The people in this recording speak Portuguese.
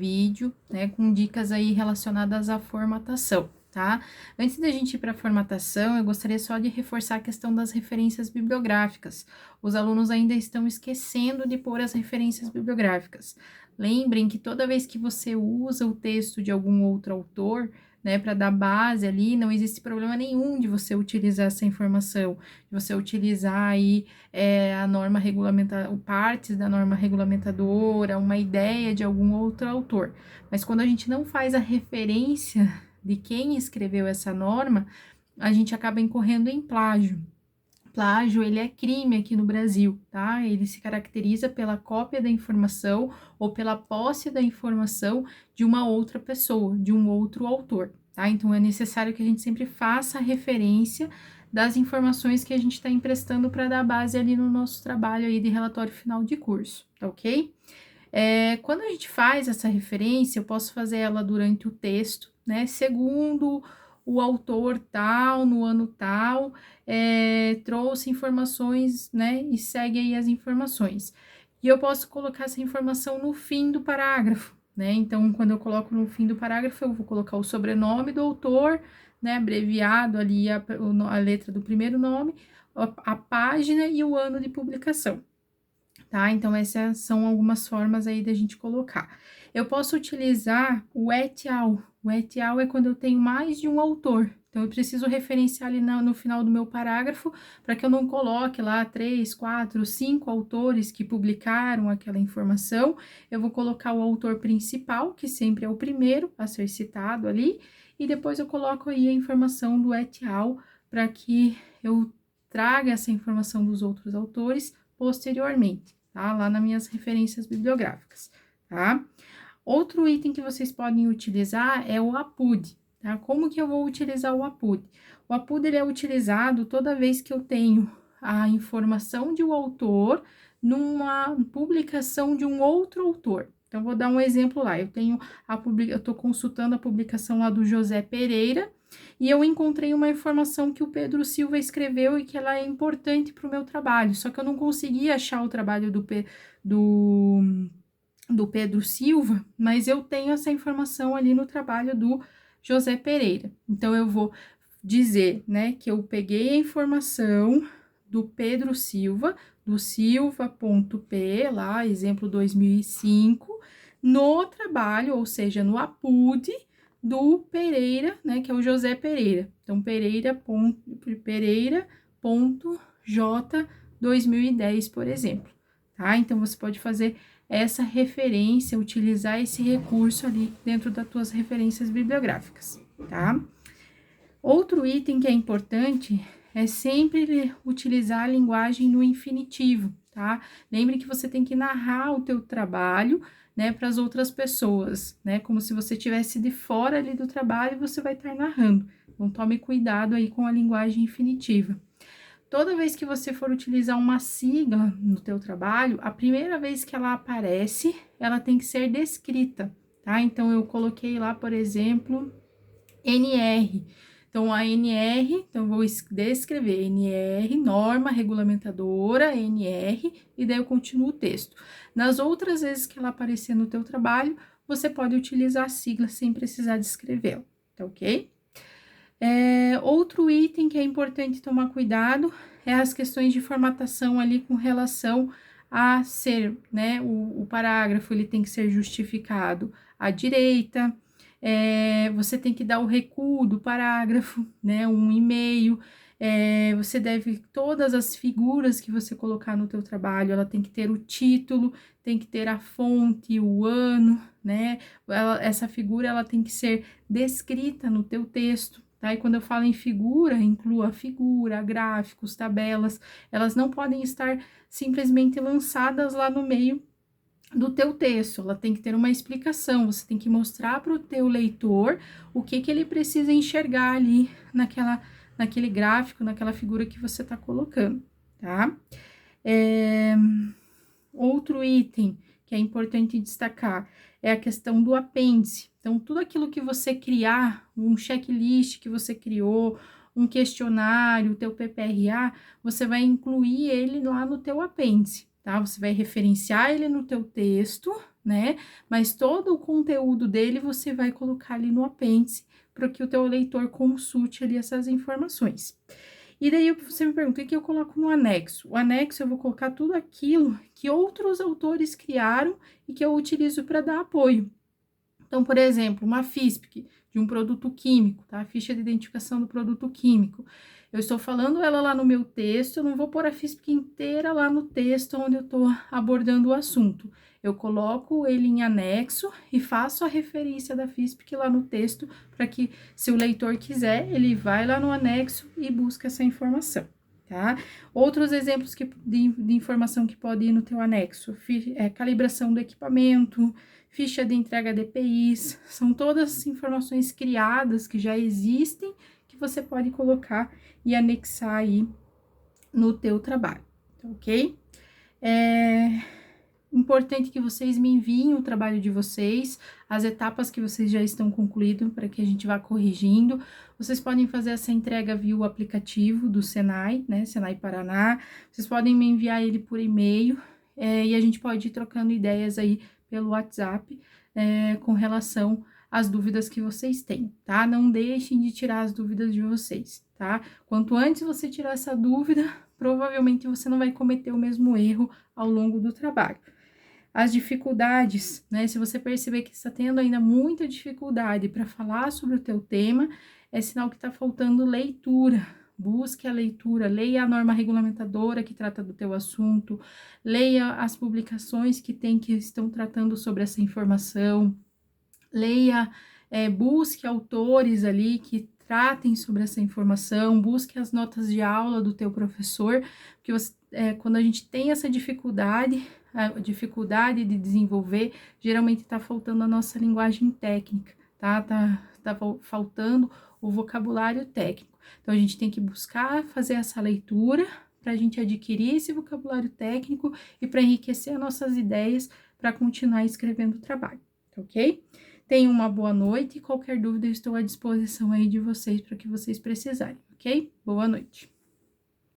vídeo, né, com dicas aí relacionadas à formatação, tá? Antes da gente ir para a formatação, eu gostaria só de reforçar a questão das referências bibliográficas. Os alunos ainda estão esquecendo de pôr as referências bibliográficas. Lembrem que toda vez que você usa o texto de algum outro autor, né, para dar base ali, não existe problema nenhum de você utilizar essa informação, de você utilizar aí a norma regulamentar, partes da norma regulamentadora, uma ideia de algum outro autor. Mas quando a gente não faz a referência de quem escreveu essa norma, a gente acaba incorrendo em plágio. Plágio, ele é crime aqui no Brasil, tá? Ele se caracteriza pela cópia da informação ou pela posse da informação de uma outra pessoa, de um outro autor, tá? Então, é necessário que a gente sempre faça a referência das informações que a gente está emprestando para dar base ali no nosso trabalho aí de relatório final de curso, tá ok? Quando a gente faz essa referência, eu posso fazer ela durante o texto, né? Segundo o autor tal, no ano tal, trouxe informações, né? E segue aí as informações. E eu posso colocar essa informação no fim do parágrafo, né? Então, quando eu coloco no fim do parágrafo, eu vou colocar o sobrenome do autor, né? Abreviado ali a letra do primeiro nome, a página e o ano de publicação. Tá? Então, essas são algumas formas aí da gente colocar. Eu posso utilizar o et al. O et al é quando eu tenho mais de um autor. Então, eu preciso referenciar ali no final do meu parágrafo para que eu não coloque lá 3, 4, 5 autores que publicaram aquela informação. Eu vou colocar o autor principal, que sempre é o primeiro a ser citado ali, e depois eu coloco aí a informação do et al para que eu traga essa informação dos outros autores posteriormente, tá? Lá nas minhas referências bibliográficas, tá? Outro item que vocês podem utilizar é o APUD, tá? Como que eu vou utilizar o APUD? O APUD, ele é utilizado toda vez que eu tenho a informação de um autor numa publicação de um outro autor. Então, vou dar um exemplo lá. Eu estou consultando a publicação lá do José Pereira, e eu encontrei uma informação que o Pedro Silva escreveu e que ela é importante para o meu trabalho, só que eu não consegui achar o trabalho do Pedro Silva, mas eu tenho essa informação ali no trabalho do José Pereira. Então, eu vou dizer, né, que eu peguei a informação do Pedro Silva, do silva.p, lá, exemplo 2005, no trabalho, ou seja, no APUD, do Pereira, né, que é o José Pereira. Então, Pereira.j 2010, por exemplo, tá? Então, você pode fazer essa referência, utilizar esse recurso ali dentro das tuas referências bibliográficas, tá? Outro item que é importante é sempre utilizar a linguagem no infinitivo, tá? Lembre que você tem que narrar o teu trabalho, né, para as outras pessoas, né? Como se você estivesse de fora ali do trabalho e você vai estar narrando. Então, tome cuidado aí com a linguagem infinitiva. Toda vez que você for utilizar uma sigla no teu trabalho, a primeira vez que ela aparece, ela tem que ser descrita, tá? Então, eu coloquei lá, por exemplo, NR. Então, a NR, então, eu vou descrever NR, norma regulamentadora, NR, e daí eu continuo o texto. Nas outras vezes que ela aparecer no teu trabalho, você pode utilizar a sigla sem precisar descrevê-la, tá ok? Outro item que é importante tomar cuidado é as questões de formatação ali com relação a ser, né, o parágrafo ele tem que ser justificado à direita, você tem que dar o recuo do parágrafo, né, um e-mail, você deve, todas as figuras que você colocar no teu trabalho, ela tem que ter o título, tem que ter a fonte, o ano, né, essa figura, ela tem que ser descrita no teu texto, tá? E quando eu falo em figura, incluo a figura, gráficos, tabelas, elas não podem estar simplesmente lançadas lá no meio do teu texto, ela tem que ter uma explicação, você tem que mostrar para o teu leitor o que ele precisa enxergar ali naquele gráfico, naquela figura que você está colocando, tá? Outro item que é importante destacar é a questão do apêndice. Então, tudo aquilo que você criar, um checklist que você criou, um questionário, o teu PPRA, você vai incluir ele lá no teu apêndice, tá? Você vai referenciar ele no teu texto, né? Mas todo o conteúdo dele você vai colocar ali no apêndice para que o teu leitor consulte ali essas informações. E daí você me pergunta, o que eu coloco no anexo? O anexo eu vou colocar tudo aquilo que outros autores criaram e que eu utilizo para dar apoio. Então, por exemplo, uma FISP de um produto químico, tá? A ficha de identificação do produto químico. Eu estou falando ela lá no meu texto, eu não vou pôr a FISP inteira lá no texto onde eu estou abordando o assunto. Eu coloco ele em anexo e faço a referência da FISP lá no texto, para que, se o leitor quiser, ele vai lá no anexo e busca essa informação, tá? Outros exemplos de informação que pode ir no teu anexo, calibração do equipamento, ficha de entrega de EPIs, são todas informações criadas que já existem, que você pode colocar e anexar aí no teu trabalho, tá ok? É importante que vocês me enviem o trabalho de vocês, as etapas que vocês já estão concluindo, para que a gente vá corrigindo. Vocês podem fazer essa entrega via o aplicativo do Senai, né, Senai Paraná. Vocês podem me enviar ele por e-mail, e a gente pode ir trocando ideias aí pelo WhatsApp, com relação às dúvidas que vocês têm, tá? Não deixem de tirar as dúvidas de vocês, tá? Quanto antes você tirar essa dúvida, provavelmente você não vai cometer o mesmo erro ao longo do trabalho. As dificuldades, né? Se você perceber que está tendo ainda muita dificuldade para falar sobre o teu tema, é sinal que está faltando leitura. Busque a leitura, leia a norma regulamentadora que trata do teu assunto, leia as publicações que estão tratando sobre essa informação, leia, busque autores ali que tratem sobre essa informação, busque as notas de aula do teu professor, porque quando a gente tem essa dificuldade, a dificuldade de desenvolver, geralmente está faltando a nossa linguagem técnica, tá? Tá faltando o vocabulário técnico. Então, a gente tem que buscar fazer essa leitura para a gente adquirir esse vocabulário técnico e para enriquecer as nossas ideias para continuar escrevendo o trabalho, tá ok? Tenham uma boa noite e qualquer dúvida eu estou à disposição aí de vocês para o que vocês precisarem, ok? Boa noite.